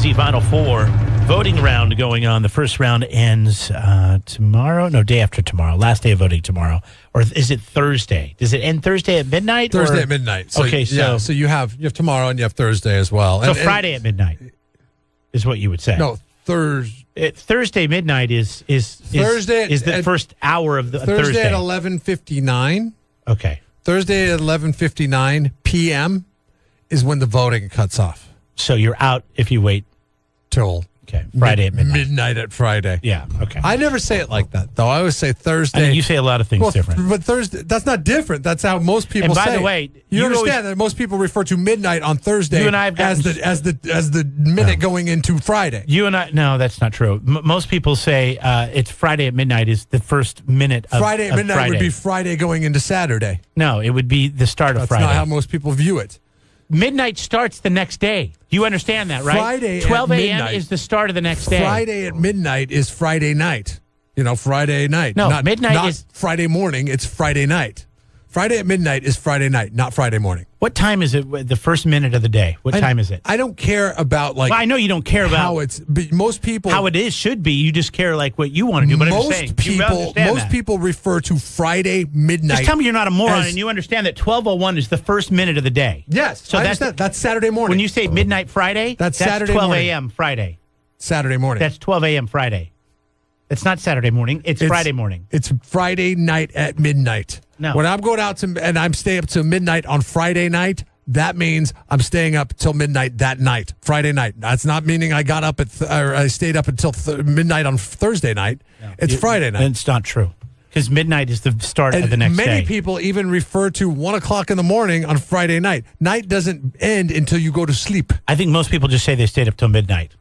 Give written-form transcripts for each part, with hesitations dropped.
KZOZ Final Four voting round going on. The first round ends tomorrow. No, day after tomorrow. Last day of voting tomorrow. Or is it Thursday? Does it end Thursday at midnight? Thursday at midnight. So, okay, so you have tomorrow and you have Thursday as well. So Friday at midnight is what you would say. No, Thursday. Thursday midnight is Thursday is the first hour of the Thursday at 11:59. Okay. Thursday at 11:59 p.m. is when the voting cuts off. So you're out if you wait till Friday at midnight. Midnight at Friday. Yeah, okay. I never say it like that, though. I always say Thursday. I mean, you say a lot of things different. But Thursday, that's not different. That's how most people say it. And by the way, you understand that most people refer to midnight on Thursday as the minute going into Friday. No, that's not true. Most people say it's Friday at midnight is the first minute of Friday at midnight Friday. Would be Friday going into Saturday. No, it would be the start of Friday. That's not how most people view it. Midnight starts the next day. You understand that, right? Friday 12 a.m. a.m. is the start of the next day. Friday at midnight is Friday night. Friday night. No, not midnight is Friday morning. It's Friday night. Friday at midnight is Friday night, not Friday morning. What time is it? The first minute of the day. What time is it? I don't care about Well, I know you don't care about how but most people how it is should be. You just care like what you want to do. But most people refer to Friday midnight. Just tell me you're not a moron and you understand that 12:01 is the first minute of the day. Yes, so that's Saturday morning. When you say midnight Friday, that's Saturday 12 morning. a.m. Friday. Saturday morning. That's 12 a.m. Friday. It's not Saturday morning. It's Friday morning. It's Friday night at midnight. No. When I'm going out and I'm staying up till midnight on Friday night, that means I'm staying up till midnight that night, Friday night. That's not meaning I got up or I stayed up until midnight on Thursday night. No. It's Friday night. It's not true. Because midnight is the start of the next day. Many people even refer to 1 o'clock in the morning on Friday night. Night doesn't end until you go to sleep. I think most people just say they stayed up till midnight.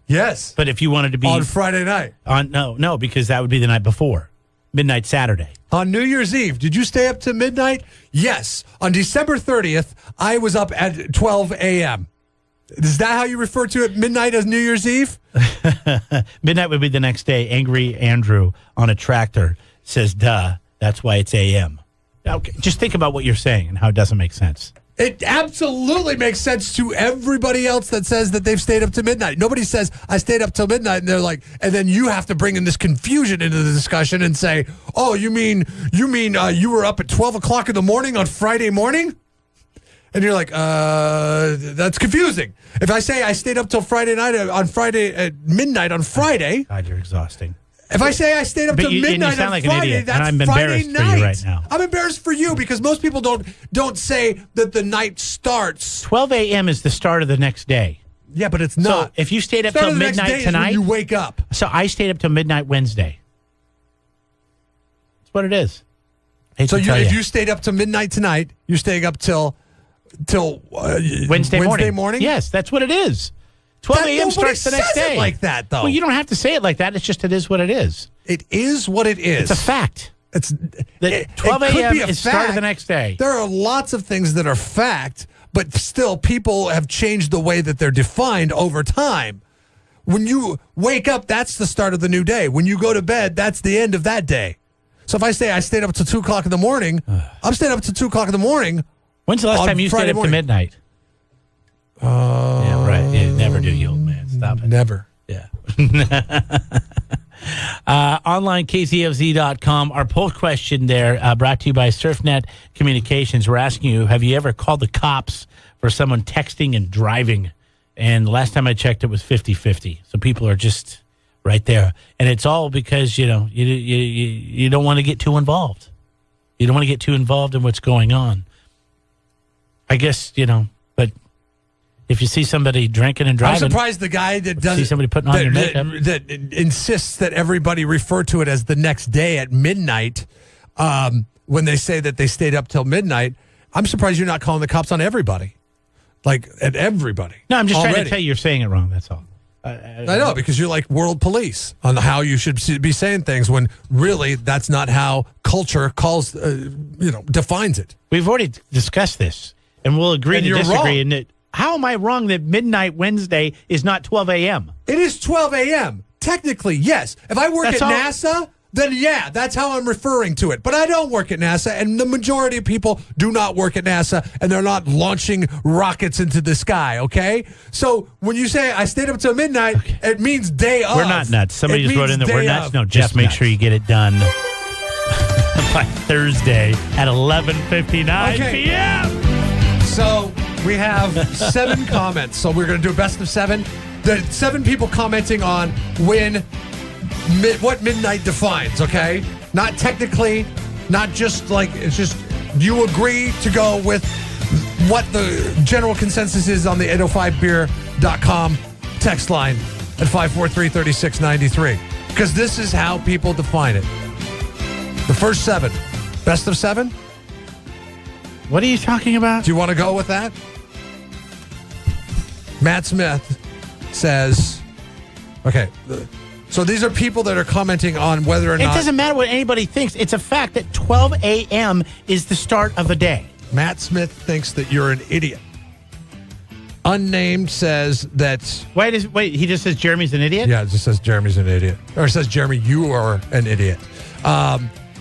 Yes. But if you wanted to be on Friday night. No, because that would be the night before. Midnight Saturday. On New Year's Eve, did you stay up to midnight? Yes. On December 30th, I was up at 12 a.m. Is that how you refer to it, midnight as New Year's Eve? Midnight would be the next day. Angry Andrew on a tractor says, duh, that's why it's a.m. Okay, just think about what you're saying and how it doesn't make sense. It absolutely makes sense to everybody else that says that they've stayed up to midnight. Nobody says, I stayed up till midnight, and they're like, and then you have to bring in this confusion into the discussion and say, oh, you mean you were up at 12 o'clock in the morning on Friday morning? And you're like, that's confusing. If I say I stayed up till Friday night on Friday at midnight on Friday. God, you're exhausting. If I say I stayed up till midnight on Friday, that's Friday night. For you right now. I'm embarrassed for you because most people don't say that the night starts. 12 a.m. is the start of the next day. Yeah, but it's not. So if you stayed up till midnight tonight, you wake up. So I stayed up till midnight Wednesday. That's what it is. If you stayed up till midnight tonight, you're staying up till Wednesday morning. Yes, that's what it is. 12 a.m. starts the next day. It like that, though. Well, you don't have to say it like that. It's just it is what it is. It is what it is. It's a fact. 12 a.m. is start of the next day. There are lots of things that are fact, but still people have changed the way that they're defined over time. When you wake up, that's the start of the new day. When you go to bed, that's the end of that day. So if I say I stayed up till 2 o'clock in the morning, I'm staying up till 2 o'clock in the morning. When's the last time you stayed up to midnight? Yeah, right. You never do, you old man. Stop it. Never. Yeah. Online, KZOZ.com. Our poll question there, brought to you by SurfNet Communications. We're asking you, have you ever called the cops for someone texting and driving? And the last time I checked, it was 50-50. So people are just right there. And it's all because, you don't want to get too involved. You don't want to get too involved in what's going on. I guess, but if you see somebody drinking and driving, I'm surprised the guy that doesn't see somebody putting on their makeup that insists that everybody refer to it as the next day at midnight when they say that they stayed up till midnight. I'm surprised you're not calling the cops on everybody, like at everybody. No, I'm just trying to tell you you're saying it wrong. That's all. I know, because you're like world police on how you should be saying things when really that's not how culture defines it. We've already discussed this, and we'll agree to disagree. And how am I wrong that midnight Wednesday is not 12 a.m.? It is 12 a.m. Technically, yes. If I work at NASA, then yeah, that's how I'm referring to it. But I don't work at NASA, and the majority of people do not work at NASA, and they're not launching rockets into the sky, okay? So when you say I stayed up till midnight, it means day of. We're not nuts. Somebody It just wrote means in that we're day nuts. of. No, Jeff, Just make nuts. sure you get it done by Thursday at 11:59 Okay. p.m. So we have 7 comments. So we're going to do a best of 7. The 7 people commenting on what midnight defines, okay? Not technically, not just like, it's just, do you agree to go with what the general consensus is on the 805beer.com text line at 543-3693? Because this is how people define it. The first 7. Best of 7? What are you talking about? Do you want to go with that? Matt Smith says, okay, so these are people that are commenting on whether or It not. doesn't matter what anybody thinks. It's a fact that 12 a.m. is the start of a day. Matt Smith thinks that you're an idiot. Unnamed says that, Wait, he just says Jeremy's an idiot? yeah, it just says Jeremy's an idiot. Or it says, Jeremy, you are an idiot.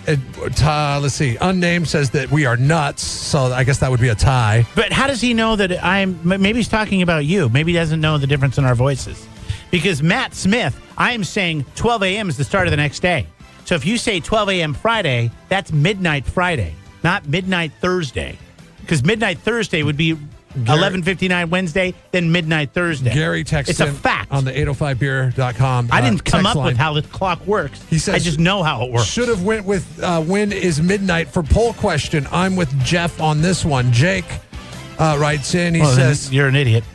Let's see. Unnamed says that we are nuts, so I guess that would be a tie. But how does he know that maybe he's talking about you. Maybe he doesn't know the difference in our voices. Because Matt Smith, I am saying 12 a.m. is the start of the next day. So if you say 12 a.m. Friday, that's midnight Friday, not midnight Thursday. Because midnight Thursday would be 11:59 Wednesday, then midnight Thursday. Gary texted It's a fact. on the 805beer.com. I didn't come text up with line. how the clock works. He says, I just know how it works. Should have went with when is midnight for poll question. I'm with Jeff on this one. Jake writes in. He Well, then says, you're an idiot.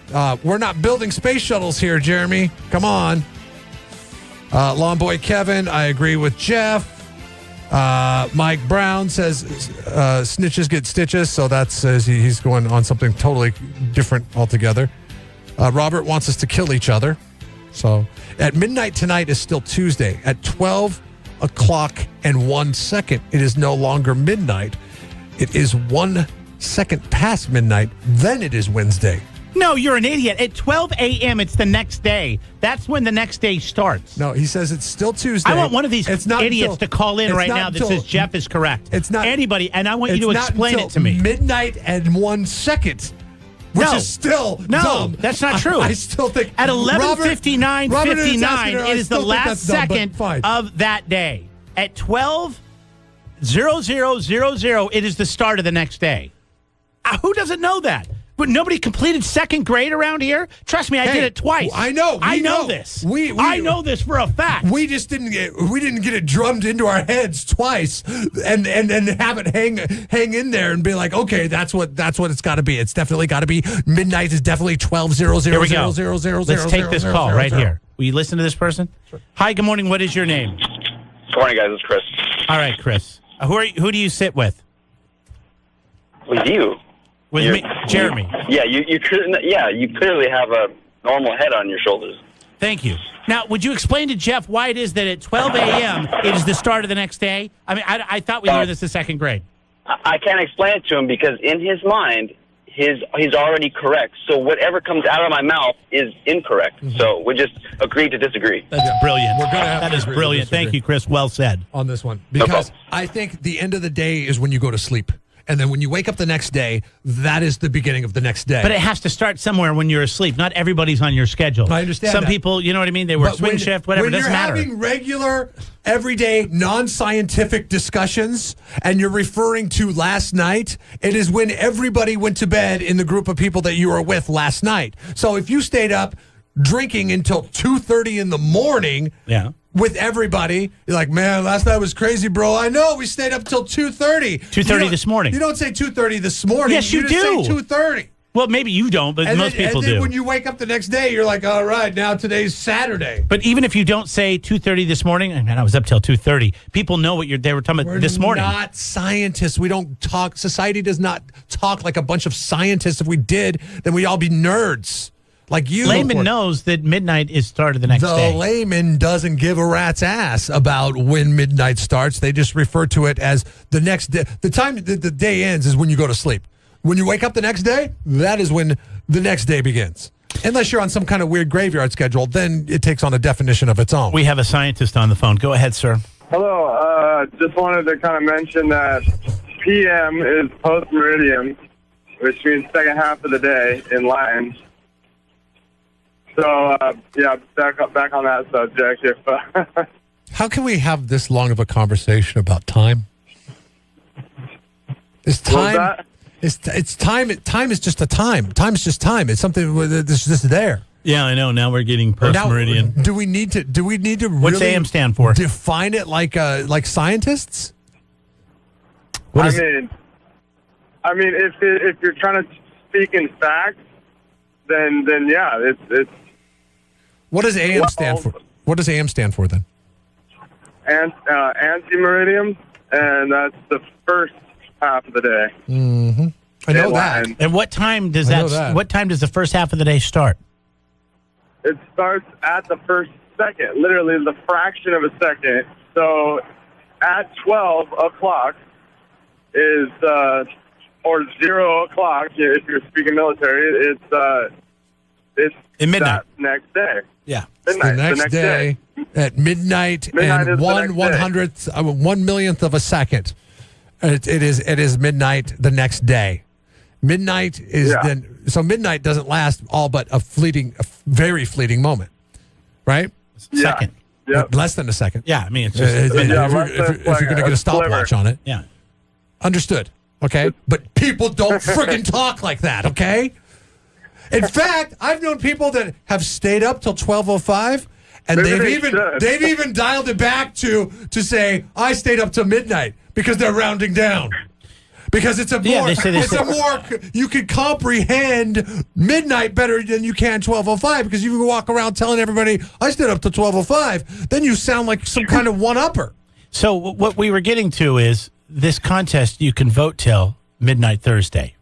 we're not building space shuttles here, Jeremy. Come on. Lawn Boy Kevin, I agree with Jeff. Mike Brown says snitches get stitches. So that says he's going on something totally different altogether. Robert wants us to kill each other. So at midnight tonight is still Tuesday. At 12 o'clock and 1 second, it is no longer midnight. It is 1 second past midnight. Then it is Wednesday. No, you're an idiot. At 12 a.m., it's the next day. That's when the next day starts. No, he says it's still Tuesday. I want one of these It's not idiots until- to call in it's right not now that until- says Jeff is correct. It's not anybody, and I want you it's to not explain until it to me. Midnight and 1 second, which No. is still No, dumb. that's not true. I still think At Robert 11:59:59, is asking her, it is the I still think last that's dumb, but second fine. of that day. At 12:00:00, it is the start of the next day. Who doesn't know that? But nobody completed second grade around here. Trust me, I Hey, did it twice. I know. I We know know. this. We- I know this for a fact. We just didn't get it drummed into our heads twice, and have it hang in there and be like, okay, that's what it's got to be. It's definitely got to be midnight. Is definitely 12:00. Here we go. Let's take this call right here. Will you listen to this person? Sure. Hi, good morning. What is your name? Good morning, guys. It's Chris. All right, Chris. Who do you sit with? With you. With me, Jeremy. You clearly have a normal head on your shoulders. Thank you. Now, would you explain to Jeff why it is that at 12 a.m. it is the start of the next day? I mean, I thought we learned this in second grade. I can't explain it to him because in his mind, he's already correct. So whatever comes out of my mouth is incorrect. Mm-hmm. So we just agree to disagree. That's brilliant. We're gonna have that to is agree to brilliant. disagree. Thank you, Chris. Well said. On this one, No because problem. I think the end of the day is when you go to sleep. And then when you wake up the next day, that is the beginning of the next day. But it has to start somewhere when you're asleep. Not everybody's on your schedule. I understand Some that. people, you know what I mean? They work But swing shift, whatever. It When doesn't you're matter. having regular, everyday, non-scientific discussions and you're referring to last night, it is when everybody went to bed in the group of people that you were with last night. So if you stayed up drinking until 2:30 in the morning Yeah. with everybody, you're like, man, last night was crazy, bro. I know, we stayed up till 2:30. 2:30 this morning. You don't say 2:30 this morning. Yes, you just do. say 2:30. Well, maybe you don't, but most people and then do. when you wake up the next day, you're like, all right, now today's Saturday. But even if you don't say 2:30 this morning, man, I was up till 2:30. People know what they were talking about this morning. We're not scientists. We don't talk. Society does not talk like a bunch of scientists. If we did, then we'd all be nerds like you. Layman knows that midnight is start of the next The day. layman doesn't give a rat's ass about when midnight starts. They just refer to it as the next day. The time that the day ends is when you go to sleep. When you wake up the next day, that is when the next day begins. Unless you're on some kind of weird graveyard schedule, then it takes on a definition of its own. We have a scientist on the phone. Go ahead, sir. Hello, just wanted to kind of mention that PM is post meridian, which means second half of the day in Latin. So, back on that subject. How can we have this long of a conversation about time? Is time? It's time. Time is just a time. Time is just time. It's something that's just there. Yeah, I know. Now we're getting post-meridian. Do we need to What's really AM stand for? define it like scientists? What is I mean, if you're trying to speak in facts, then yeah, it's. What does AM stand for? What does AM stand for then? Anti-meridian, and that's the first half of the day. Mm-hmm. I know In that. Latin. And what time does I know that. What time does the first half of the day start? It starts at the first second, literally the fraction of a second. So at 12 o'clock is, or 0 o'clock, if you're speaking military, it's In midnight. that next day. Yeah. Midnight, The next day at midnight Midnight and is the next 1 millionth of a second. It is midnight the next day. Midnight is then, so midnight doesn't last all but a very fleeting moment, right? Second. Yeah. Less than a second. Yeah, I mean, it's just If midnight. you're going to get a stopwatch on it. Yeah. Understood. Okay. But people don't friggin' talk like that. Okay. In fact, I've known people that have stayed up till 12:05, and Maybe they've even dialed it back to say I stayed up till midnight because they're rounding down. Because it's a more you can comprehend midnight better than you can 12:05, because you can walk around telling everybody I stayed up till 12:05, then you sound like some kind of one-upper. So what we were getting to is this contest you can vote till midnight Thursday.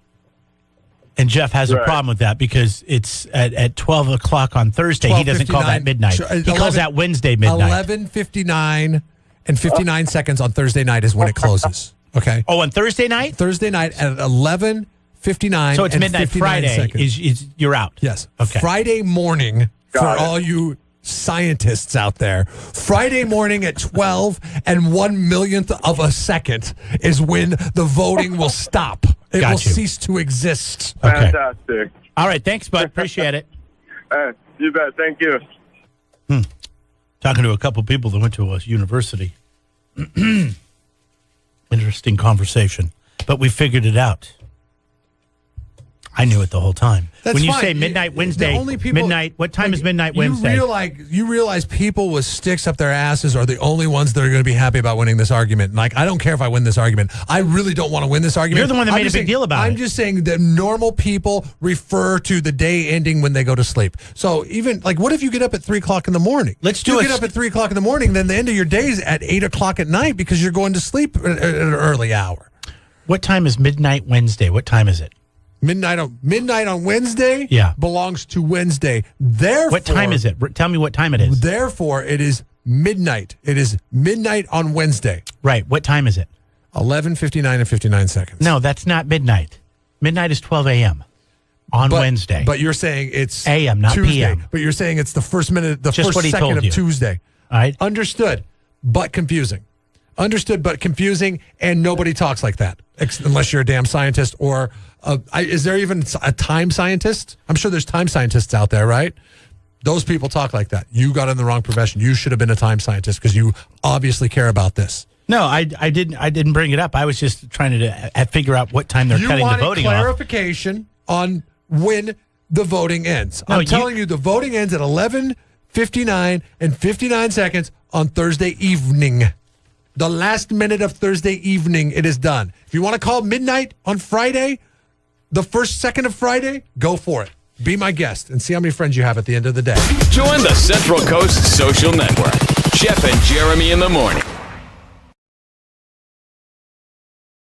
And Jeff has a problem with that because it's at 12 o'clock on Thursday. He doesn't call that midnight. He calls that Wednesday midnight. 11:59 and 59 seconds on Thursday night is when it closes. Okay. Oh, on Thursday night? Thursday night at 11:59. So it's and midnight 59 Friday. seconds. You're out. Yes. Okay. Friday morning for Got it. all you scientists out there. Friday morning at 12 and 1 millionth of a second is when the voting will stop. It Got will you. cease to exist. Okay. Fantastic. All right. Thanks, bud. Appreciate it. You bet. Thank you. Talking to a couple people that went to a university. Interesting conversation. But we figured it out. I knew it the whole time. That's when you fine. say midnight Wednesday, The only people, midnight, what time is midnight Wednesday? You realize people with sticks up their asses are the only ones that are going to be happy about winning this argument. Like, I don't care if I win this argument. I really don't want to win this argument. You're the one that I'm made a just big saying- deal about I'm it. just saying that normal people refer to the day ending when they go to sleep. So even, like, what if you get up at 3 o'clock in the morning? Let's do you it. get up at 3 o'clock in the morning, then the end of your day is at 8 o'clock at night because you're going to sleep at an early hour. What time is midnight Wednesday? What time is it? Midnight on Wednesday Yeah. belongs to Wednesday. Therefore, What time is it? Tell me what time it is. Therefore, it is midnight. It is midnight on Wednesday. Right. What time is it? 11:59 and 59 seconds. No, that's not midnight. Midnight is 12 a.m. on Wednesday. But you're saying it's AM, not Tuesday. PM. But you're saying it's the first minute, the Just first what he second told of you. Tuesday. All right. Understood, but confusing. Understood, but confusing, and nobody talks like that unless you're a damn scientist or is there even a time scientist? I'm sure there's time scientists out there, right? Those people talk like that. You got in the wrong profession. You should have been a time scientist because you obviously care about this. No, I didn't bring it up. I was just trying to figure out what time they're cutting the voting off. Clarification on when the voting ends. No, I'm telling you, the voting ends at 11:59 and 59 seconds on Thursday evening. The last minute of Thursday evening, it is done. If you want to call midnight on Friday, the first second of Friday, go for it. Be my guest and see how many friends you have at the end of the day. Join the Central Coast Social Network. Jeff and Jeremy in the morning.